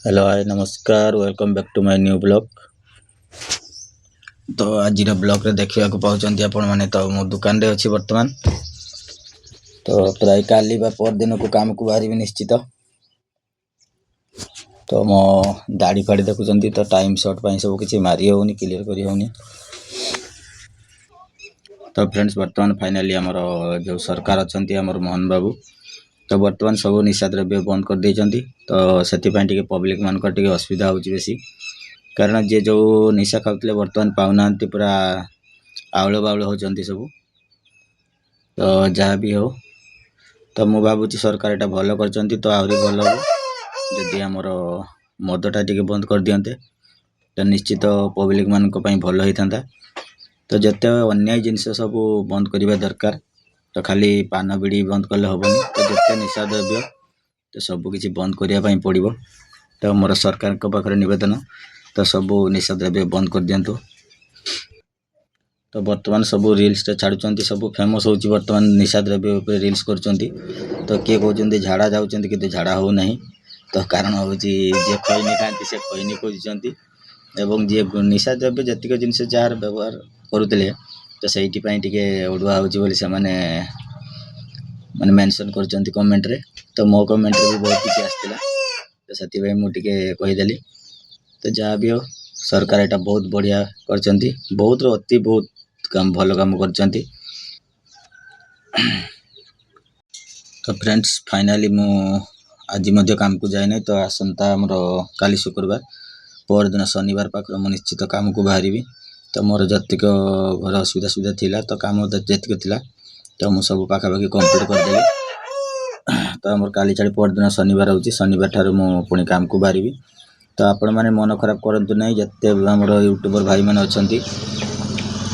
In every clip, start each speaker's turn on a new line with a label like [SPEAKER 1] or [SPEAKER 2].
[SPEAKER 1] Hello hi नमस्कार welcome back to my new blog. तो आज ब्लॉग रे देखा पाँच आपण मैंने तो मो दुकान रे अच्छी बर्तमान तो प्राय काली पर दिन को काम को बाहर निश्चित। तो मो दाढ़ी फाड़ी देखुं तो टाइम शॉर्ट पाई सब किसी मारी होनी क्लीयर करी होनी। तो फ्रेंड्स बर्तमान फाइनाली आमर जो सरकार अच्छा आमर मोहन बाबू तो बर्तमान सब निशा द्रव्य बंद कर देइचंती। तो से पब्लिक मान असुविधा हो बेसी कारण जे जो निशा खाते बर्तमान पाऊना पूरा आउल बाउल होती सब। तो जहाँ भी हो तो मु भावुँ सरकार एटा भल कर तो आहरी भल हो जदि आमर मदटा टी बंद कर दियंते तो निश्चित पब्लिक मान भल होता। तो जिते अन्याय जिनस सब बंद करने दरकार। तो खाली पान बीड़ी बंद कले हेनी तो जिते निशा द्रव्य तो सबकि बंद करने पड़ो। तो मोर सरकार पाखे नवेदन तो सब निशा द्रव्य बंद कर दिंतु। तो बर्तमान सब रिल्स छाड़ुंट सब फेमस हो बर्तमान निशा द्रव्य रिल्स कर। तो किए कहते झाड़ा जाऊँच कि झाड़ा हो ना तो कारण हूँ जी खैनी खाती से खैनी खोजुंट एवं जी निशा द्रव्य जतिक जिनस जार व्यवहार करुले तो से उड़ुआ हो माने मेंशन कर कमेंट रे। तो मो कमेंट रे भी बहुत किसी आसला तो से मुझे कहीदेली। तो जहाँ भी हो सरकार एटा बहुत बढ़िया कर बहुत अति बहुत काम भल काम कर। तो फ्रेंड्स फाइनाली मु आज काम को जाए ना तो आसंता आमर काली शुक्रवार पर दिन शनिवार पाखे मुझे निश्चित काम को बाहरी। तो मोर जतिक घर असुविधा सुविधा थिला तो काम जतिक थिला तो मु सब पाखापाखि कंप्लीट करदेली। तो आमर काली छाड़ी पर दिन शनिवार हो शनिवार ठार मु पुणी काम को बाहरी। तो आपण मैंने मन खराब करूँ ना जिते आमर यूट्यूबर भाई मैंने अच्छा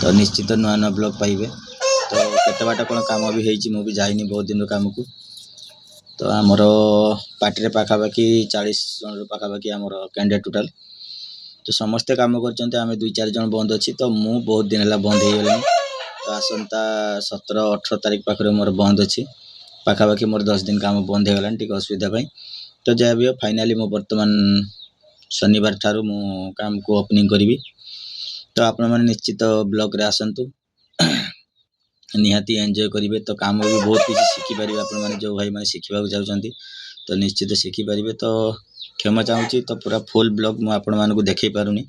[SPEAKER 1] तो निश्चित नुआ नुआ ब्लॉग पाइबे। तो केते बाट कौन काम भी होती मुझे जाइनी बहुत दिन काम को। तो आमर पार्टी रे पाखापाखि 40 जन पाखापाखि आमर कैंडिडेट टोटाल तो समस्ते काम कर आम 2-4 जन बंद अच्छी। तो मु बहुत दिन है बंद हो गली। तो आसंता 17-18 तारीख पाखे मोर बंद अच्छी पाखापाखि मोर 10 दिन काम बंद हो गलानी टी असुविधा पाई। तो जहाँ भी हो फाइनाली मो बर्तमान शनिवार ठारू मु काम को ओपनिंग करी। तो आपण मैंने निश्चित ब्लॉग रे आसतु निहाती एंजॉय करेंगे। तो काम भी बहुत किसी शिखिपारे आपण मैंने जो भाई मैंने शिखा चाहते तो निश्चित शिखिपारे। तो क्षमा चाहूँगी तो पूरा फुल ब्लॉग मुझे आपण मानक देखई पारुनी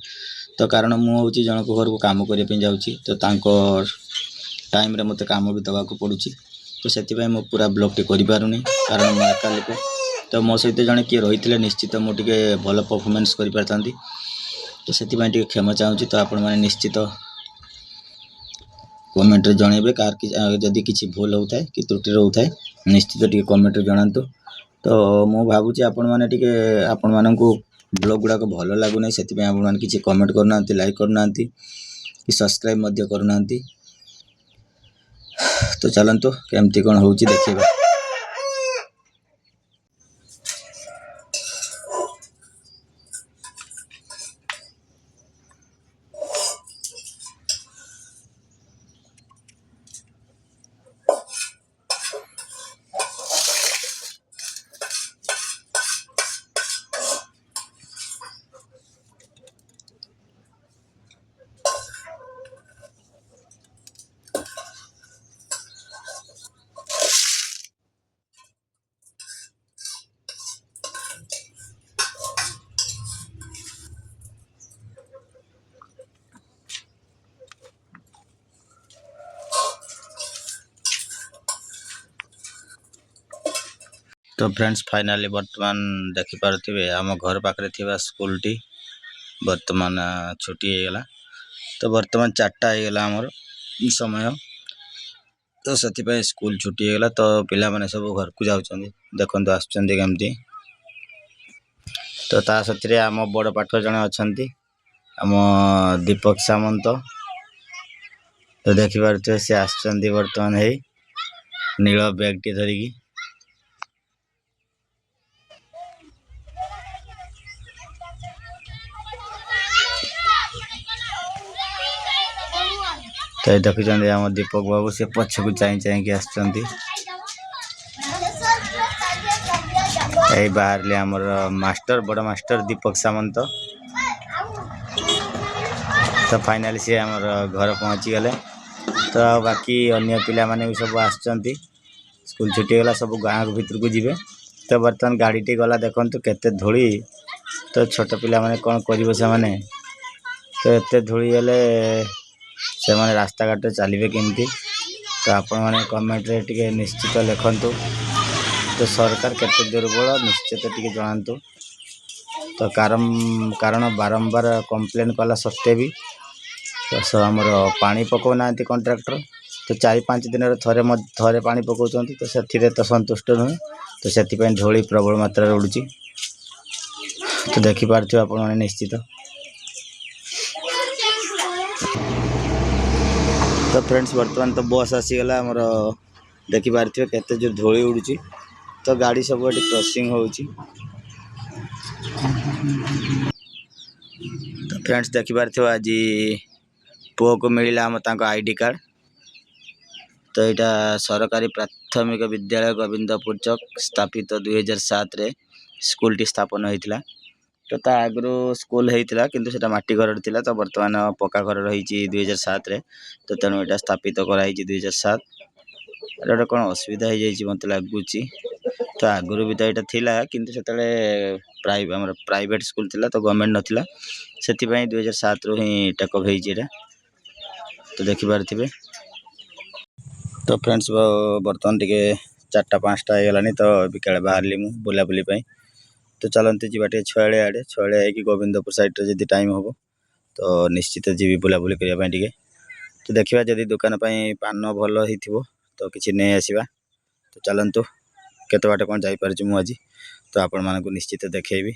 [SPEAKER 1] तो कारण मुझे जनक घर को काम करने जाऊँगी तो टाइम रे मते काम भी दवा को पड़ुची। तो से पूरा ब्लॉग टी कर पारुनी कारण मैं एका लोक। तो मो सहित जड़े किए रही निश्चित मुझे भल परफॉर्मेंस कर पारथांती तो से क्षमा चाहूँगी। तो आपण मैंने निश्चित कमेंट रे जनइबे कार जदि किसी भूल होता है कि त्रुटि होता है निश्चित टी कमेंट रे जनातु। तो मु भावुँ आपण मैंने आपण मानक ब्लॉग गुड़ाक भल लगुना से आपण मैंने किसी कमेंट करना लाइक करना कि सब्सक्राइब करना। तो चलतु केमती कौन हो देखा। तो फ्रेंड्स फाइनाली बर्तमान देखिपे आम घर पाखे थी स्कूल टी बर्तमान छुट्टी होगला। तो बर्तमान 4टा होगला आमर समय तो से स्कूल छुट्टी होगला। तो पिला माने सब घर को जाऊँ देखो आसमती तो ता साथी आम बड़ पाठ जड़े अच्छा आम दीपक सामंत तो देखिपे सी आस बर्तमान है नील बैग टी धरिकी। तो देखुं आम दीपक बाबू से पछ को चाह चाह आसती। यही बाहर आमर मास्टर बड़ मास्टर दीपक सामंत तो फाइनाली सी आमर घर पहुँची गले तो बाकी अन्य पिला माने भी सब आसचंती स्कूल छुट्टी गला सब गाँव भीतर को जीवे तो बर्तमान गाड़ी टी गला देखंतु केते धूली तो छोट पिला माने कौन करिवे से माने तो एते धूली गले से माने रास्ता घाट चलिए केमती तो आपण मैंने कमेंट रे टिके निश्चित लिखंतु तो सरकार केते दुर्बल निश्चित टिके जणांतु तो कारण बारंबार कंप्लेन कला सत्ते भी तो आमर पानी पको ना कंट्राक्टर तो 4-5 दिन थरे पानी पकाउछंती तो से तो संतुष्ट नुहे तो से धूली प्रबल मात्रा उड़ुची तो देखि पारथिबे आपण माने निश्चित तो फ्रेंड्स वर्तमान तो बस आसीगला आमर देखि पारथिबे केते जो धूली उड़ुची तो गाड़ी सब क्रॉसिंग होउची तो फ्रेंड्स देखि पारथिबे आज पुओ को मिलिला हम तांको आईडी कार्ड तो यहाँ सरकारी प्राथमिक विद्यालय गोविंदपुर चौक स्थापित 2007 रे स्कूल टी स्थापन होइतिला तो ता आगरो स्कूल होइतिला किंतु सेटा माटी घर थिला तो वर्तमान पक्का घर रही 2007 रे तो तेणु यहाँ स्थापित कराई 2007 एटा कौन असुविधा हो जाइए मत लगुच तो आगुरी भी तो यहाँ थिला किंतु से प्राइवेट स्कूल थिला तो गवर्नमेंट नथिला से 2007 रु ही टेकअप होइछि तो देखि पारथिबे तो फ्रेंड्स बर्तमान टिके 4टा-5टा होगलानी तो बिकाल बाहरली मु बुलाबुली तो चलते जी छयाड़े आड़े कि गोविंदपुर साइड रे जदि टाइम हम तो निश्चित जी बुलाबुली करने तो देखा जदि दुकान पान भल हो तो किसी नहीं आसवा तो चलतु केत बाट कौन जापर मुझे तो आपण मानक निश्चित देखी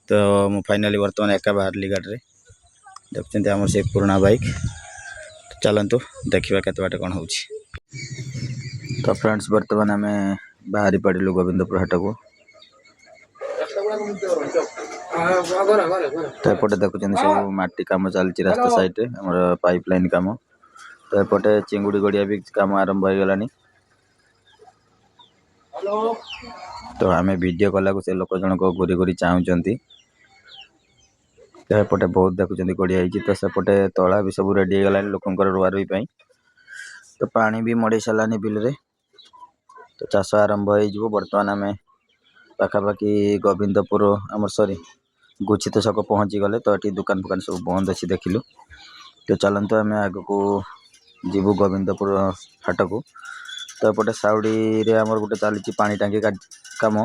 [SPEAKER 1] तो मु फाइनाली बर्तमान एका बाहरली गाड़ी देखते आम से पुराना बाइक तो चलतु देखा केत बाट कौन हो तो फ्रेंड्स बर्तमान आम बाहरी पड़ू गोविंदपुर हाट को तो एपटे देखुं सब माटी कम चलती रास्ता साइड रे हमर पाइपलाइन कम तो एपटे चिंगुड़ी गड़िया भी कम आरंभ हो गलानी तो आम वीडियो कला से लोक जन को घूरी घूरी चाहती तो एपटे बहुत देखुं गड़िया तो सेपटे तला भी सब रेडी हो गला लोकंर रुआरुई तो पानी भी मड़ी सारानी बिल रे तो चाष आरंभ हो बर्तमान आम पाखापाखि गोविंदपुर आम सॉरी गुच्छित छक पहुँची गले तो ये दुकान फुकान सब बंद अच्छी देखिलु तो चलतु आम आग को जीवु गोविंदपुर हाट को तो एपटे साउडी रे आमर गोटे चली पानी टांकी कम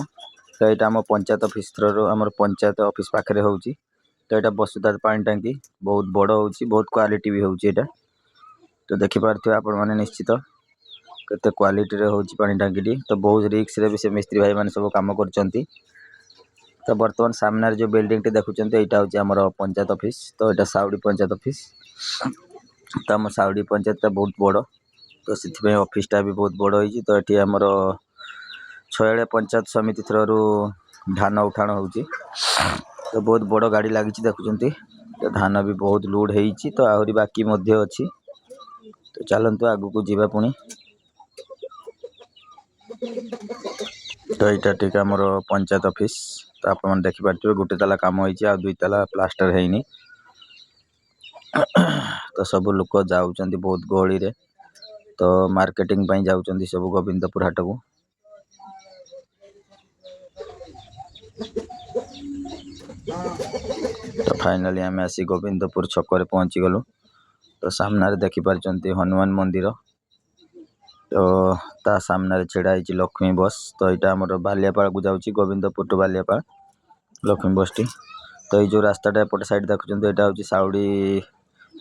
[SPEAKER 1] तो यहाँ आम पंचायत ऑफिस थ्रो आम पंचायत ऑफिस पाखे हो तो यहाँ बसुधा पानी टांकी बहुत बड़ हो बहुत क्वालिटी भी होता तो देखिपे आपण मैंने निश्चित केते क्वालिटी रे होची पानी टांकी तो बहुत रिक्स रे भी से मिस्त्री भाई मैंने सब काम करचंती तो बर्तमान सामने जो बिल्डिंग टी देखुचंती एटा होची हमर पंचायत ऑफिस तो एटा साउडी पंचायत ऑफिस तो हम साउडी पंचायत बहुत बड़ तो से ऑफिसटा भी बहुत बड़ होची तो एटी हमर छयाड़े पंचायत समिति थ्रू धान उठाण होची तो बहुत बड़ गाड़ी लगी देखुचंती तो धान भी बहुत लोड होईची तो आहरी बाकी मध्य अछि तो चलतु आगु को जीवा पुणी तो यहाँ टी आमर पंचायत ऑफिस तो आप देखिपे गोटे ताला कम हो 2 ताला प्लास्टर है तो सब लोक जाऊँच बहुत गहली रे तो मार्केटिंग जाऊँच सब गोविंदपुर हाट को तो फाइनाली आम आसी गोविंदपुर छक पहुँची गलु तो सामने देखिपार हनुमान मंदिर तो ता सामने छेड़ा लक्ष्मी बस तो यहाँ आम बालियापाड़ को जाऊँगी गोविंदपुर टू बालियापाड़ लक्ष्मी बस टी तो ये जो रास्ताटा एपटे साइड देखुं यहाँ हूँ साउडी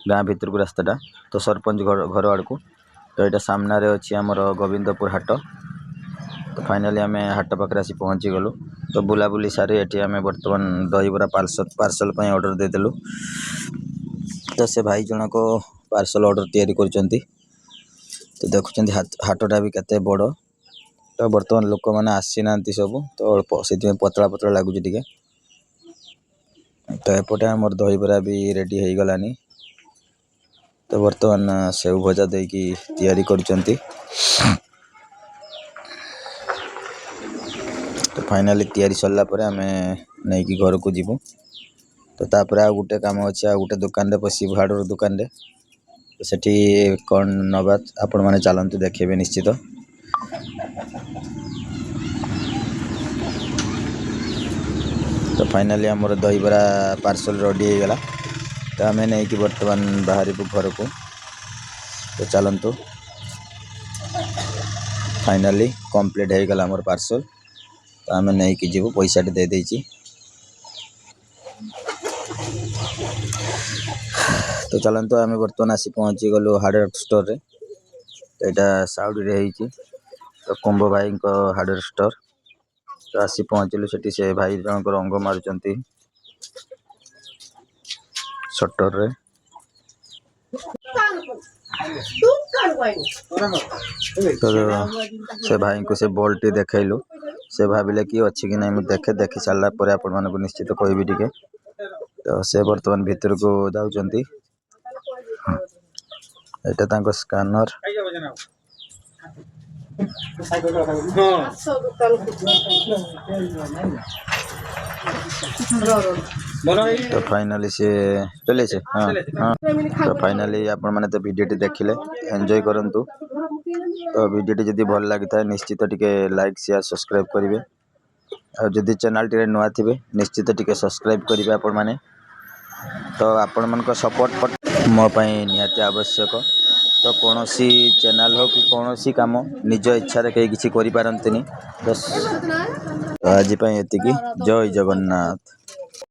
[SPEAKER 1] गाँ भीतर को रास्ताटा तो सरपंच घर आड़ को तो यहाँ सामने अच्छी आमर गोविंदपुर हाट तो फाइनाली आम हाट पाखे आसी पहुँची गलु तो बुलाबुली सारी ये आम बर्तमान दहीबरा पार्सल ऑर्डर देदेलु तो से भाई जनक पार्सल ऑर्डर तैयारी करचंती तो देखुं हाटटा भी केते बड़ तो बर्तमान लोक मैंने आसी ना सब तो अल्प से पतला पतला लगुच टे तो एपटे आमर दहीबरा भी रेडी हो गलानी तो बर्तमान सेव भजा देकी तैयारी करचंती तो फाइनाली तैयारी सरला परे आमे नहीं कि घर को जीवु तो तापर आ गुटे काम अच्छे आ गुटे दुकान रे पसी हार्डवेयर दुकान रे तो सेठी कौन नबा आपण माने चलंतु देखेबे निश्चित। तो फाइनाली आमर दहीबरा पार्सल रेडी हो गला तो आम नहीं कि बर्तमान बाहर घर को तो चलतु फाइनाली कंप्लीट हो गला आमर पार्सल तो आम नहीं कि जीवु पैसा दे देछि। तो चलतु आम बर्तमान आसी पहुँची गलु हार्डवेयर स्टोर रे तो यहाँ साउडी रे होइछि तो कुंभ भाई को हार्डवेयर स्टोर तो आसी पहुँचलु सेठी से भाई जनक रंग मारुचंती शटर रे तो से भाई को से बॉल्टी देखैलु से भाविले कि अच्छी कि नहीं देखे देखी सारा पर आपण मानक निश्चित कहबी टिके तो से बर्तमान भीतर को जाउचंती एटा तांको स्कैनर तो फाइनाली से चले से हाँ हाँ तो फाइनाली आपण माने तो वीडियो टी देखिले एंजॉय करंतु तो वीडियो टी जदी भल लागि था निश्चित टिके लाइक शेयर सब्सक्राइब करिवे और जदी चैनल टी नुआ थिबे निश्चित टिके सब्सक्राइब करिवे आपण माने तो आपण मन को सपोर्ट मो पई नियाती आवश्यक तो कौन सी चैनल हो कि कौन सी काम निज इच्छा रे कहीं किसी करि पारंतनी तो आज एतिकी जय जगन्नाथ।